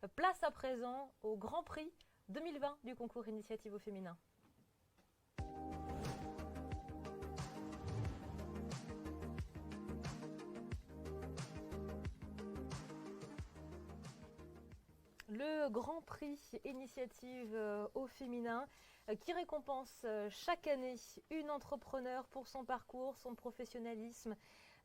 Place à présent au Grand Prix 2020 du concours Initiative au féminin. Le Grand Prix Initiative au féminin qui récompense chaque année une entrepreneure pour son parcours, son professionnalisme,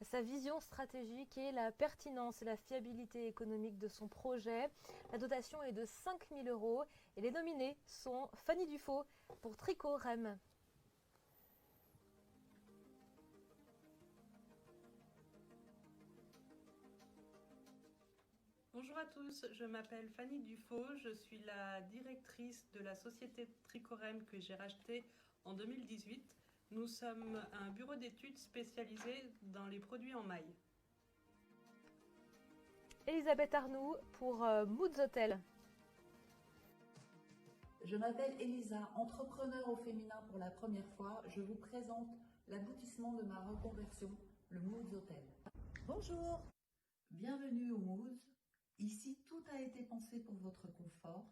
sa vision stratégique et la pertinence et la fiabilité économique de son projet. La dotation est de 5 000 € et les nominés sont Fanny Dufaux pour Tricot Rem. Bonjour à tous, je m'appelle Fanny Dufaux, je suis la directrice de la société Tricorem que j'ai rachetée en 2018. Nous sommes un bureau d'études spécialisé dans les produits en maille. Elisabeth Arnoux pour Moods Hotel. Je m'appelle Elisa, entrepreneur au féminin pour la première fois. Je vous présente l'aboutissement de ma reconversion, le Moods Hotel. Bonjour, bienvenue au Moods. Ici, tout a été pensé pour votre confort.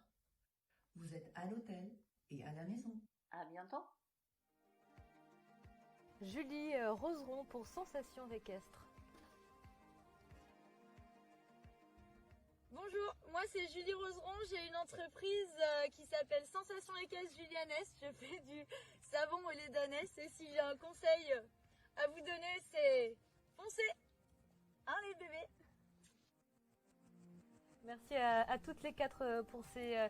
Vous êtes à l'hôtel et à la maison. À bientôt. Julie Roseron pour Sensations équestres. Bonjour, moi c'est Julie Roseron, j'ai une entreprise qui s'appelle Sensations équestres Julianès. Je fais du savon au lait d'ânesse et si j'ai un conseil à vous donner, c'est foncez, hein les bébés. Merci à toutes les quatre pour ces...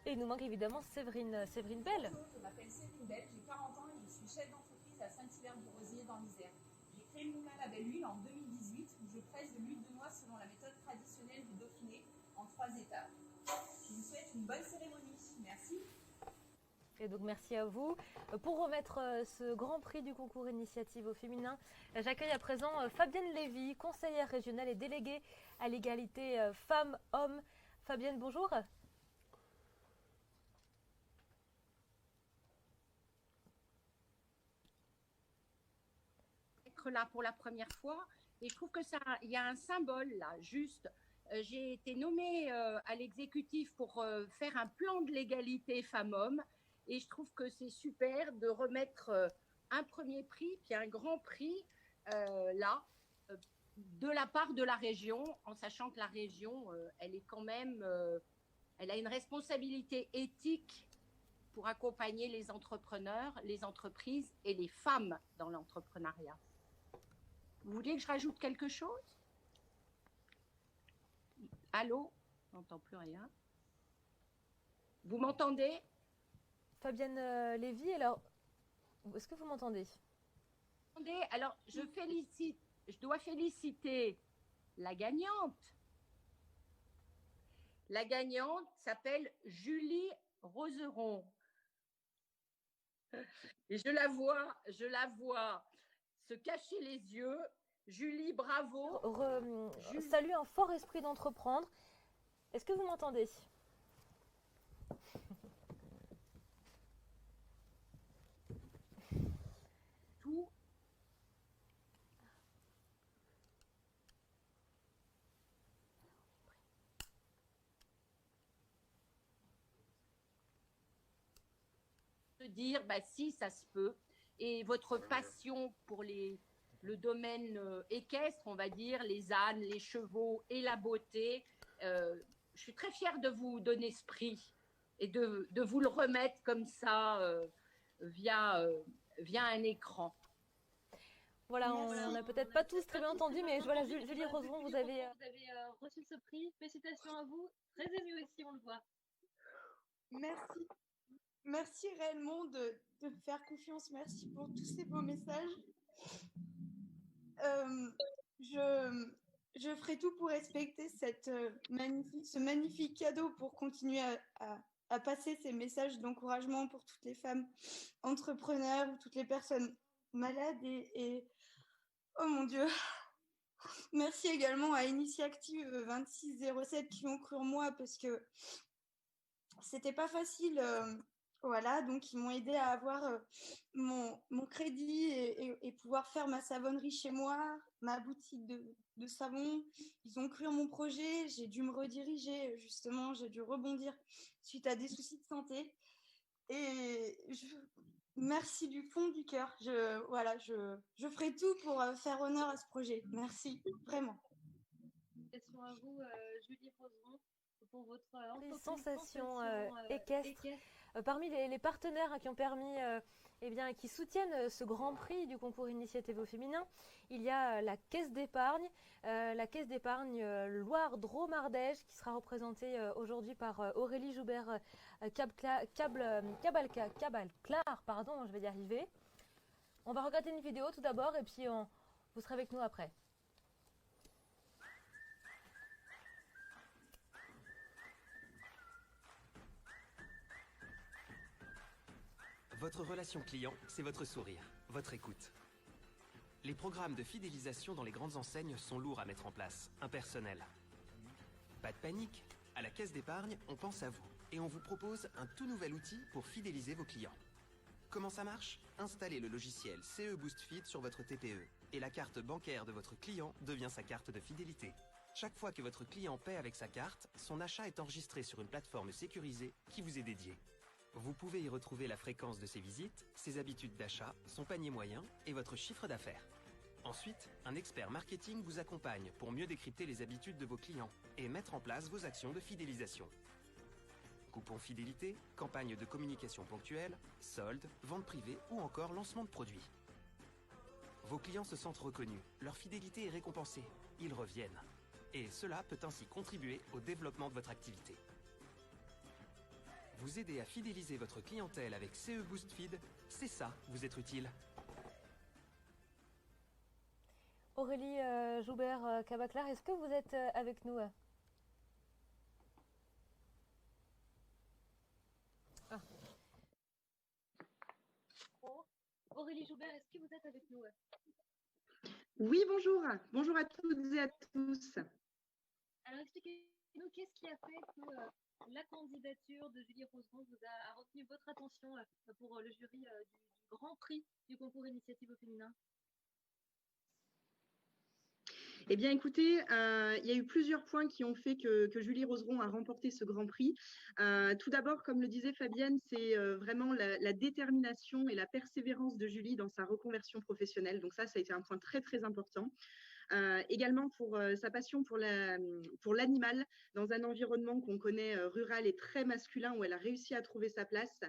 Et il nous manque évidemment Séverine Bell. Bonjour, je m'appelle Séverine Bell, j'ai 40 ans et je suis chef d'entreprise à Saint-Hilaire-du-Rosier dans l'Isère. J'ai créé le moulin La Belle Huile en 2018 où je presse de l'huile de noix selon la méthode traditionnelle du Dauphiné en 3 étapes. Je vous souhaite une bonne cérémonie. Merci. Et donc merci à vous. Pour remettre ce grand prix du concours Initiative au féminin, j'accueille à présent Fabienne Lévy, conseillère régionale et déléguée à l'égalité femmes-hommes. Fabienne, bonjour. Être là pour la première fois et je trouve que ça, il y a un symbole là, juste. J'ai été nommée à l'exécutif pour faire un plan de l'égalité femmes-hommes et je trouve que c'est super de remettre un premier prix puis un grand prix là de la part de la région, en sachant que la région, elle est quand même, elle a une responsabilité éthique pour accompagner les entrepreneurs, les entreprises et les femmes dans l'entrepreneuriat. Vous voulez que je rajoute quelque chose? Allô? Je n'entends plus rien. Vous m'entendez? Fabienne Lévy, alors, est-ce que vous m'entendez? Alors, je dois féliciter la gagnante. La gagnante s'appelle Julie Roseron. Et je la vois se cacher les yeux. Julie, bravo. Salut, un fort esprit d'entreprendre. Est-ce que vous m'entendez? Tout. De dire, bah si, ça se peut. Et votre passion pour le domaine équestre, on va dire, les ânes, les chevaux et la beauté, je suis très fière de vous donner ce prix et de vous le remettre comme ça via un écran. Voilà, on n'a peut-être pas tous très bien entendu, mais voilà, Julie Roseron, vous avez reçu ce prix. Félicitations à vous. Très émue aussi, on le voit. Merci. Merci réellement de me faire confiance. Merci pour tous ces beaux messages. Je ferai tout pour respecter ce magnifique cadeau pour continuer à passer ces messages d'encouragement pour toutes les femmes entrepreneurs ou toutes les personnes malades. Et oh mon Dieu. Merci également à Initiative 2607 qui ont cru en moi parce que c'était pas facile Voilà, donc ils m'ont aidé à avoir mon crédit et pouvoir faire ma savonnerie chez moi, ma boutique de savon. Ils ont cru en mon projet, j'ai dû me rediriger, justement, j'ai dû rebondir suite à des soucis de santé. Et merci du fond du cœur. Je ferai tout pour faire honneur à ce projet. Merci, vraiment. Question à vous, Julie Roseron, pour votre Les entreprise sensations équestre. équestres. Parmi les partenaires qui ont permis, qui soutiennent ce Grand Prix du concours Initiative au féminin, il y a la Caisse d'épargne, Loire-Drôme-Ardèche, qui sera représentée aujourd'hui par Aurélie Joubert Cabalclar, pardon, je vais y arriver. On va regarder une vidéo tout d'abord et puis vous serez avec nous après. Votre relation client, c'est votre sourire, votre écoute. Les programmes de fidélisation dans les grandes enseignes sont lourds à mettre en place, impersonnels. Pas de panique, à la Caisse d'épargne, on pense à vous et on vous propose un tout nouvel outil pour fidéliser vos clients. Comment ça marche? Installez le logiciel CE Boost Feed sur votre TPE et la carte bancaire de votre client devient sa carte de fidélité. Chaque fois que votre client paie avec sa carte, son achat est enregistré sur une plateforme sécurisée qui vous est dédiée. Vous pouvez y retrouver la fréquence de ses visites, ses habitudes d'achat, son panier moyen et votre chiffre d'affaires. Ensuite, un expert marketing vous accompagne pour mieux décrypter les habitudes de vos clients et mettre en place vos actions de fidélisation. Coupons fidélité, campagne de communication ponctuelle, soldes, vente privée ou encore lancement de produits. Vos clients se sentent reconnus, leur fidélité est récompensée, ils reviennent. Et cela peut ainsi contribuer au développement de votre activité. Vous aider à fidéliser votre clientèle avec CE Boost Feed, c'est ça, vous être utile. Aurélie Joubert Cabaclar, est-ce que vous êtes avec nous? Aurélie Joubert, est-ce que vous êtes avec nous? Oui, bonjour. Bonjour à toutes et à tous. Alors, expliquez-nous qu'est-ce qui a fait que la candidature de Julie Roseron vous a retenu votre attention pour le jury du Grand Prix du concours Initiative au féminin? Eh bien, écoutez, il y a eu plusieurs points qui ont fait que Julie Roseron a remporté ce Grand Prix. Tout d'abord, comme le disait Fabienne, c'est vraiment la détermination et la persévérance de Julie dans sa reconversion professionnelle. Donc ça a été un point très, très important. Également pour sa passion pour l'animal dans un environnement qu'on connaît rural et très masculin où elle a réussi à trouver sa place.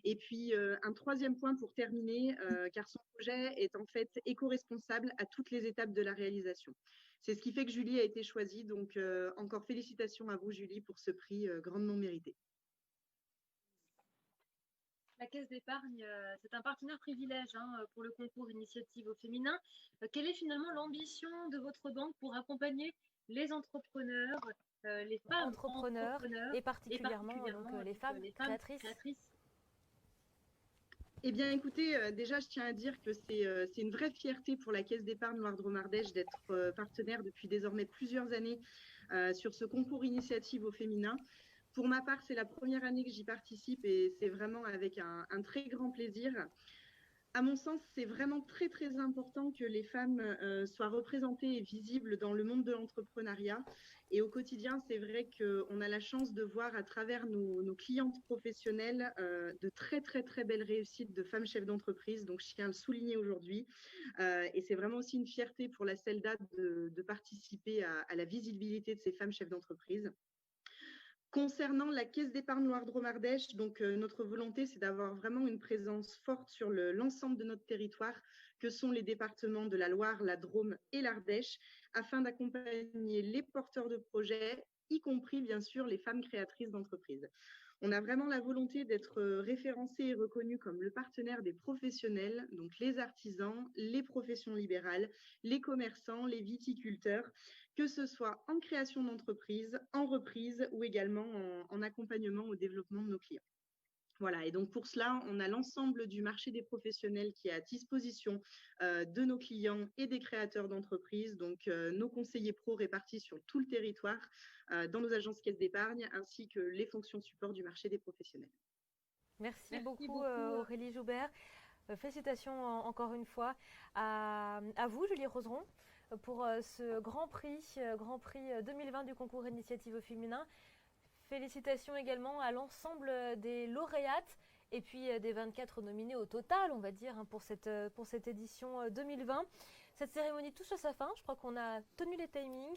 Et puis un troisième point pour terminer, car son projet est en fait éco-responsable à toutes les étapes de la réalisation. C'est ce qui fait que Julie a été choisie. Donc encore félicitations à vous Julie pour ce prix grandement mérité. La Caisse d'épargne, c'est un partenaire privilège pour le concours Initiative au féminin. Quelle est finalement l'ambition de votre banque pour accompagner les entrepreneurs, les femmes entrepreneurs et particulièrement donc, les femmes créatrices? Eh bien, écoutez, déjà, je tiens à dire que c'est une vraie fierté pour la Caisse d'épargne Loire-Drôme-Ardèche d'être partenaire depuis désormais plusieurs années sur ce concours Initiative au féminin. Pour ma part, c'est la première année que j'y participe et c'est vraiment avec un très grand plaisir. À mon sens, c'est vraiment très, très important que les femmes soient représentées et visibles dans le monde de l'entrepreneuriat. Et au quotidien, c'est vrai qu'on a la chance de voir à travers nos clientes professionnelles de très, très, très belles réussites de femmes chefs d'entreprise. Donc, je tiens à le souligner aujourd'hui. Et c'est vraiment aussi une fierté pour la CELDA de participer à la visibilité de ces femmes chefs d'entreprise. Concernant la Caisse d'épargne Loire-Drôme-Ardèche, donc notre volonté, c'est d'avoir vraiment une présence forte sur l'ensemble de notre territoire, que sont les départements de la Loire, la Drôme et l'Ardèche, afin d'accompagner les porteurs de projets, y compris bien sûr les femmes créatrices d'entreprises. On a vraiment la volonté d'être référencé et reconnu comme le partenaire des professionnels, donc les artisans, les professions libérales, les commerçants, les viticulteurs, que ce soit en création d'entreprise, en reprise ou également en accompagnement au développement de nos clients. Voilà, et donc pour cela, on a l'ensemble du marché des professionnels qui est à disposition de nos clients et des créateurs d'entreprises, donc nos conseillers pro répartis sur tout le territoire, dans nos agences caisses d'épargne, ainsi que les fonctions support du marché des professionnels. Merci beaucoup Aurélie Joubert. Félicitations encore une fois à vous, Julie Roseron, pour ce Grand Prix 2020 du concours Initiative au féminin. Félicitations également à l'ensemble des lauréates et puis des 24 nominés au total, on va dire, pour cette édition 2020. Cette cérémonie touche à sa fin. Je crois qu'on a tenu les timings.